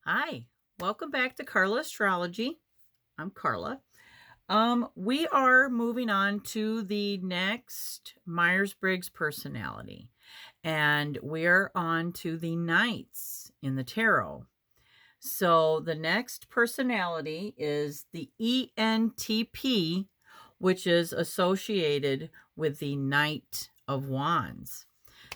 Hi, welcome back to Carla Astrology. I'm Carla. We are moving on to the next Myers-Briggs personality, and we are on to the Knights in the tarot. So the next personality is the ENTP, which is associated with the Knight of Wands.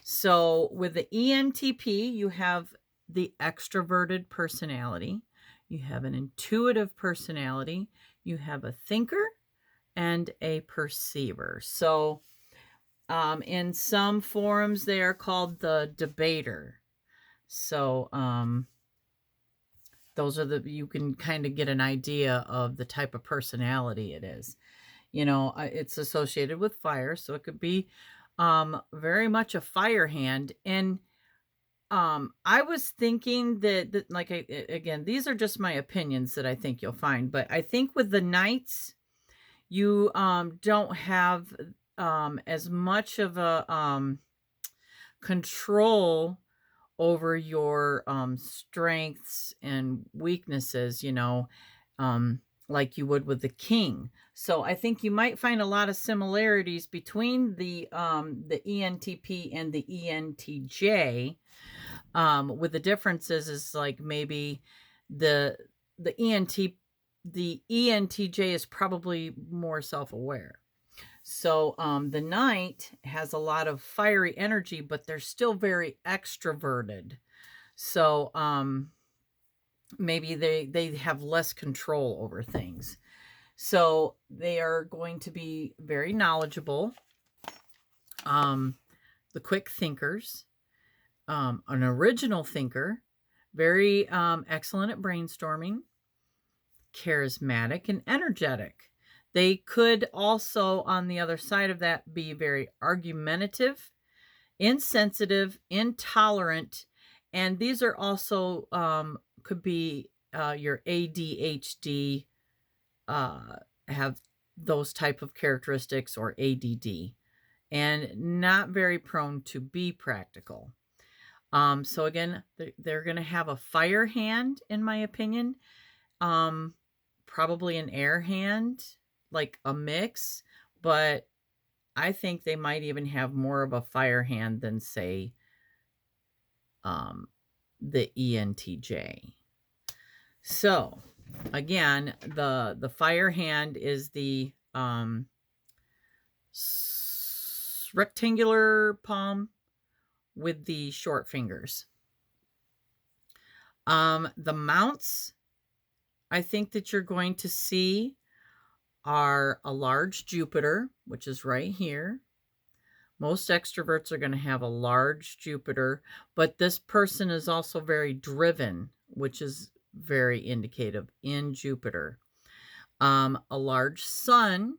So with the ENTP, you have the extroverted personality, you have an intuitive personality, you have a thinker, and a perceiver. So in some forums, they are called the debater. So those are you can kind of get an idea of the type of personality it is. It's associated with fire, so it could be very much a fire hand. And I was thinking that like again, these are just my opinions that I think you'll find, but I think with the knights, you don't have as much of a control over your strengths and weaknesses, like you would with the king. So I think you might find a lot of similarities between the ENTP and the ENTJ. With the differences is like maybe the the ENT the ENTJ is probably more self-aware. So the knight has a lot of fiery energy, but they're still very extroverted. So maybe they have less control over things. So they are going to be very knowledgeable, um, the quick thinkers, an original thinker, very excellent at brainstorming, charismatic, and energetic. They could also, on the other side of that, be very argumentative, insensitive, intolerant, and these are also could be your ADHD, have those type of characteristics, or ADD, and not very prone to be practical. So again, they're going to have a fire hand, in my opinion. Um, Probably an air hand, like a mix, but I think they might even have more of a fire hand than, say, um, the ENTJ. So again, the fire hand is the rectangular palm with the short fingers. The mounts I think that you're going to see are a large Jupiter, which is right here. Most extroverts are going to have a large Jupiter, but this person is also very driven, which is very indicative in Jupiter. A large sun.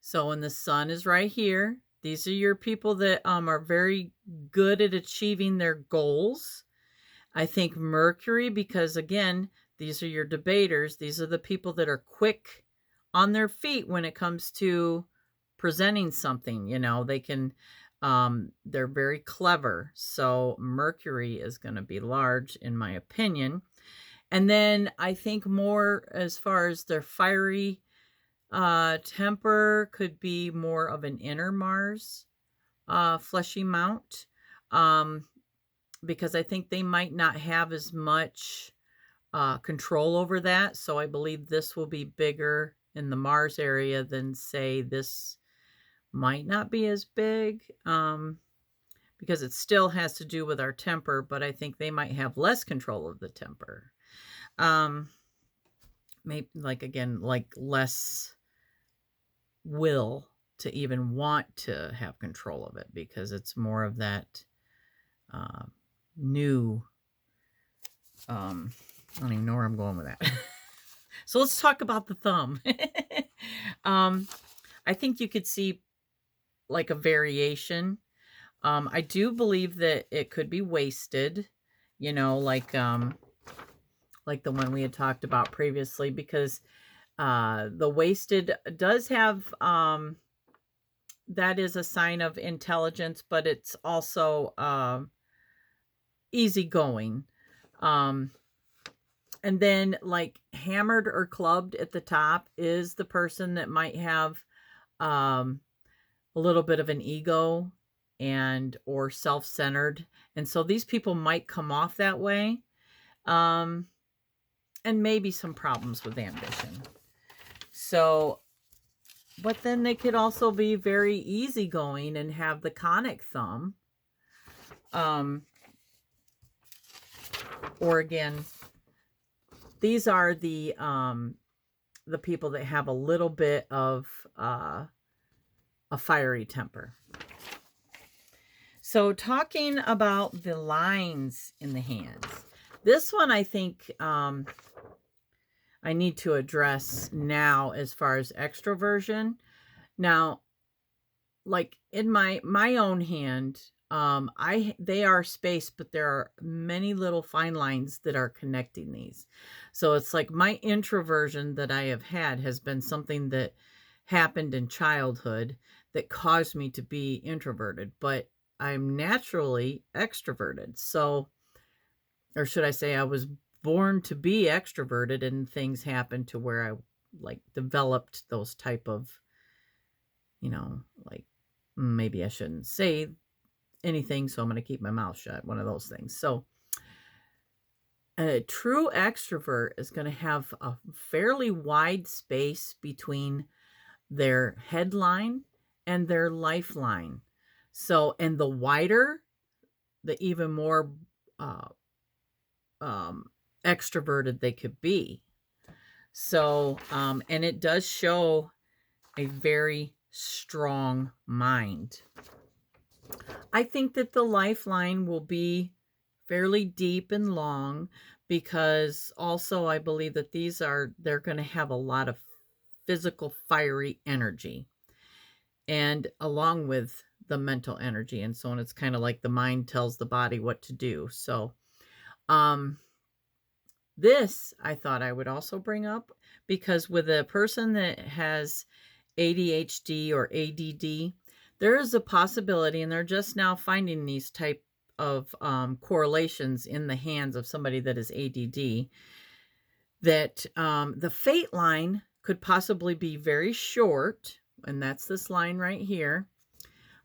So when the sun is right here, these are your people that are very good at achieving their goals. I think Mercury, because again, these are your debaters. These are the people that are quick on their feet when it comes to presenting something. They can, they're very clever. So Mercury is going to be large, in my opinion. And then I think more as far as their fiery temper could be more of an inner Mars, fleshy mount. Because I think they might not have as much control over that. So I believe this will be bigger in the Mars area than, say, this might not be as big, because it still has to do with our temper, but I think they might have less control of the temper. Maybe, like, again, like less will to even want to have control of it, because it's more of that new I don't even know where I'm going with that. So let's talk about the thumb. I think you could see like a variation. I do believe that it could be wasted, like the one we had talked about previously, because the wasted does have that is a sign of intelligence, but it's also easygoing. Um, And then like hammered or clubbed at the top is the person that might have um, a little bit of an ego and or self-centered. And so these people might come off that way. Um, and maybe some problems with ambition. So, but then they could also be very easygoing and have the conic thumb. Or again, these are the people that have a little bit of a fiery temper. So talking about the lines in the hands, this one I think I need to address now as far as extroversion. Now, like in my own hand, they are spaced, but there are many little fine lines that are connecting these. So it's like my introversion that I have had has been something that happened in childhood that caused me to be introverted, but I'm naturally extroverted. So, or should I say I was born to be extroverted, and things happened to where I like developed those type of, like maybe I shouldn't say anything, so I'm going to keep my mouth shut, one of those things. So a true extrovert is going to have a fairly wide space between their headline and their lifeline. So, and the wider, the even more extroverted they could be. So, and it does show a very strong mind. I think that the lifeline will be fairly deep and long, because also I believe that they're going to have a lot of physical fiery energy, and along with the mental energy and so on. It's kind of like the mind tells the body what to do. So this I thought I would also bring up, because with a person that has ADHD or ADD, there is a possibility, and they're just now finding these type of correlations in the hands of somebody that is ADD, that the fate line could possibly be very short, and that's this line right here.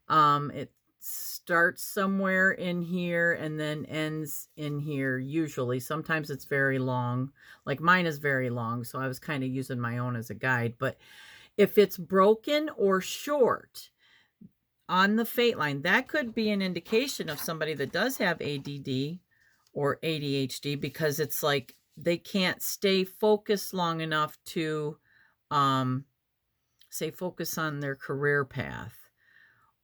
It starts somewhere in here and then ends in here usually. Sometimes it's very long, like mine is very long, so I was kind of using my own as a guide. But if it's broken or short on the fate line, that could be an indication of somebody that does have ADD or ADHD, because it's like they can't stay focused long enough to say focus on their career path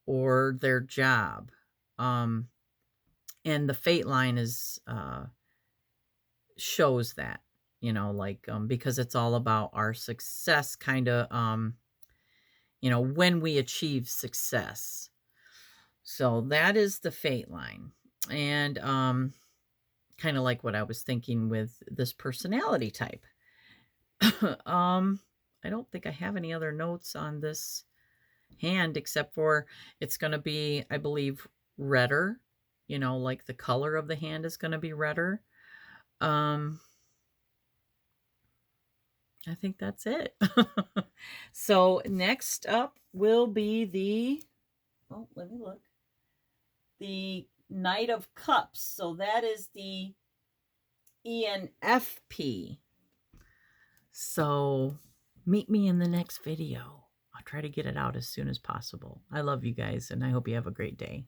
or their job. And the fate line is shows that, like because it's all about our success, kind of when we achieve success. So that is the fate line. And kind of like what I was thinking with this personality type. I don't think I have any other notes on this hand, except for it's going to be, I believe, redder, like the color of the hand is going to be redder. I think that's it. So next up will be let me look. The Knight of Cups. So that is the ENFP. So meet me in the next video. I'll try to get it out as soon as possible. I love you guys, and I hope you have a great day.